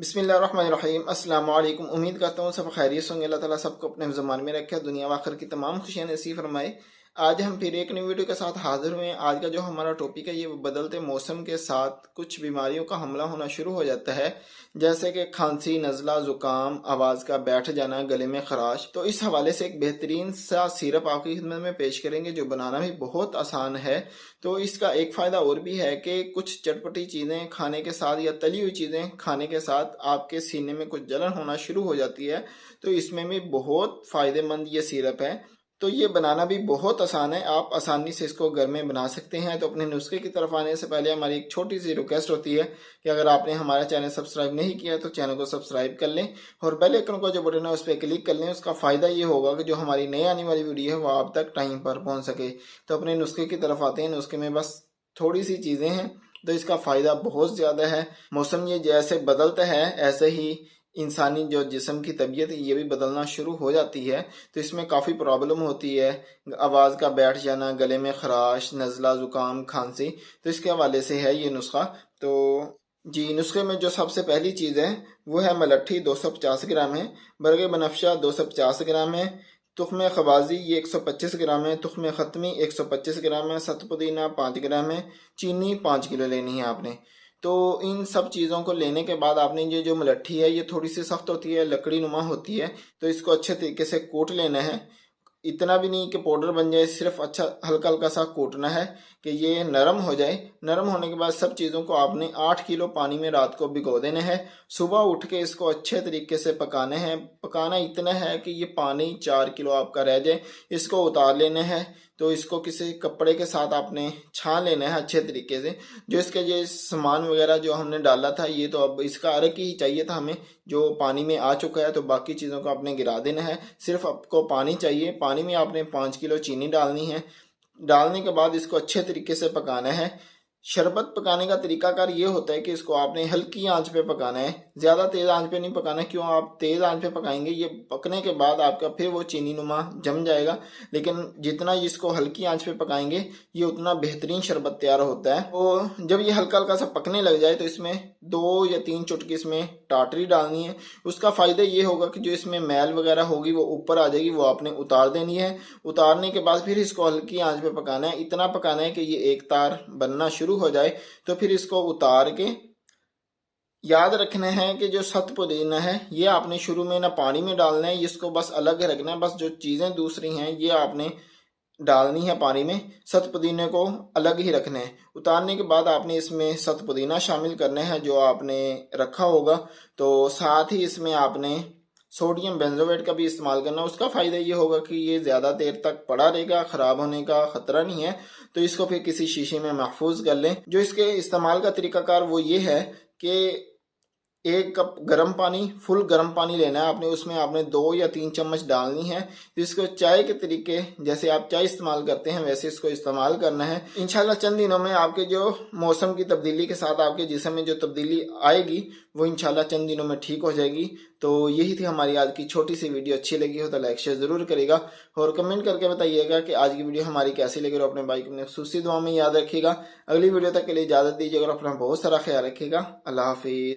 बिस्मिल्लाहिर्रहमानिर्रहीम अस्सलाम वालेकुम। उम्मीद करता हूँ सब खैरियत से होंगे। अल्लाह ताला सबको अपने ज़मान में रखे, दुनिया व आखिरत की तमाम खुशियाँ नसीब फरमाए। आज हम फिर एक नई वीडियो के साथ हाजिर हुए हैं। आज का जो हमारा टॉपिक है, ये बदलते मौसम के साथ कुछ बीमारियों का हमला होना शुरू हो जाता है, जैसे कि खांसी, नज़ला, ज़ुकाम, आवाज़ का बैठ जाना, गले में खराश। तो इस हवाले से एक बेहतरीन सा सिरप आपकी खिदमत में पेश करेंगे, जो बनाना भी बहुत आसान है। तो इसका एक फ़ायदा और भी है कि कुछ चटपटी चीज़ें खाने के साथ या तली हुई चीज़ें खाने के साथ आपके सीने में कुछ जलन होना शुरू हो जाती है, तो इसमें भी बहुत फ़ायदेमंद ये सिरप है। तो ये बनाना भी बहुत आसान है, आप आसानी से इसको घर में बना सकते हैं। तो अपने नुस्खे की तरफ आने से पहले हमारी एक छोटी सी रिक्वेस्ट होती है कि अगर आपने हमारा चैनल सब्सक्राइब नहीं किया तो चैनल को सब्सक्राइब कर लें और बेल आइकन का जो बटन है उस पर क्लिक कर लें। उसका फ़ायदा ये होगा कि जो हमारी नई आने वाली वीडियो है वो आप तक टाइम पर पहुँच सके। तो अपने नुस्खे की तरफ आते हैं। नुस्खे में बस थोड़ी सी चीज़ें हैं, तो इसका फ़ायदा बहुत ज़्यादा है। मौसम ये जैसे बदलता है, ऐसे ही इंसानी जो जिस्म की तबीयत है ये भी बदलना शुरू हो जाती है। तो इसमें काफ़ी प्रॉब्लम होती है, आवाज़ का बैठ जाना, गले में खराश, नज़ला, ज़ुकाम, खांसी। तो इसके हवाले से है ये नुस्खा। तो जी, नुस्खे में जो सबसे पहली चीज़ है वो है मलट्ठी 250 ग्राम है, बरगे बनफशा 250 ग्राम है, तुख्म खबाजी ये 125 ग्राम है, तुख्म ख़त्मी 125 ग्राम है, सतपुदीना 5 ग्राम है, चीनी 5 किलो लेनी है आपने। तो इन सब चीज़ों को लेने के बाद आपने ये जो मलट्ठी है ये थोड़ी सी सख्त होती है, लकड़ी नुमा होती है, तो इसको अच्छे तरीके से कूट लेना है। इतना भी नहीं कि पाउडर बन जाए, सिर्फ अच्छा हल्का हल्का सा कूटना है कि ये नरम हो जाए। नरम होने के बाद सब चीज़ों को आपने 8 किलो पानी में रात को भिगो देना है। सुबह उठ के इसको अच्छे तरीके से पकाना है। पकाना इतना है कि ये पानी 4 किलो आपका रह जाए। इसको उतार लेना है। तो इसको किसी कपड़े के साथ आपने छान लेना है अच्छे तरीके से। जो इसके ये सामान वगैरह जो हमने डाला था, ये तो अब इसका अर्क ही चाहिए था हमें, जो पानी में आ चुका है। तो बाकी चीज़ों को आपने गिरा देना है, सिर्फ आपको पानी चाहिए। पानी में आपने 5 किलो चीनी डालनी है। डालने के बाद इसको अच्छे तरीके से पकाना है। शरबत पकाने का तरीकाकार ये होता है कि इसको आपने हल्की आंच पे पकाना है, ज़्यादा तेज़ आंच पे नहीं पकाना है। क्यों, आप तेज़ आंच पे पकाएंगे ये पकने के बाद आपका फिर वो चीनी नुमा जम जाएगा। लेकिन जितना इसको हल्की आंच पे पकाएंगे ये उतना बेहतरीन शरबत तैयार होता है। तो जब ये हल्का हल्का सा पकने लग जाए तो इसमें 2 या 3 चुटकी इसमें टाटरी डालनी है। उसका फ़ायदा ये होगा कि जो इसमें मैल वगैरह होगी वो ऊपर आ जाएगी, वो आपने उतार देनी है। उतारने के बाद फिर इसको हल्की आंच पे पकाना है। इतना पकाना है कि ये एक तार बनना शुरू हो जाए। तो फिर इसको उतार के याद रखना है कि जो सत पुदीना है ये आपने शुरू में ना पानी में डालना है, इसको बस अलग रखना है। बस जो चीज़ें दूसरी हैं ये आपने डालनी है पानी में, सत पुदीने को अलग ही रखना है। उतारने के बाद आपने इसमें सत पुदीना शामिल करना है जो आपने रखा होगा। तो साथ ही इसमें आपने सोडियम बेंजोएट का भी इस्तेमाल करना। उसका फ़ायदा ये होगा कि ये ज़्यादा देर तक पड़ा रहेगा, ख़राब होने का ख़तरा नहीं है। तो इसको फिर किसी शीशे में महफूज कर लें। जो इसके इस्तेमाल का तरीकाकार वो ये है कि 1 कप गर्म पानी, फुल गर्म पानी लेना है आपने। उसमें आपने 2 या 3 चम्मच डालनी है। इसको चाय के तरीके, जैसे आप चाय इस्तेमाल करते हैं वैसे इसको इस्तेमाल करना है। इंशाल्लाह चंद दिनों में आपके जो मौसम की तब्दीली के साथ आपके जिस्म में जो तब्दीली आएगी वो इंशाल्लाह चंद दिनों में ठीक हो जाएगी। तो यही थी हमारी आज की छोटी सी वीडियो। अच्छी लगी हो तो लाइक शेयर ज़रूर करेगा और कमेंट करके बताइएगा कि आज की वीडियो हमारी कैसी लगी। और अपने भाई को अपने खुसूसी दुआ में याद रखिएगा। अगली वीडियो तक के लिए इजाज़त दीजिएगा और अपना बहुत सारा ख्याल रखिएगा। अल्लाह हाफिज़।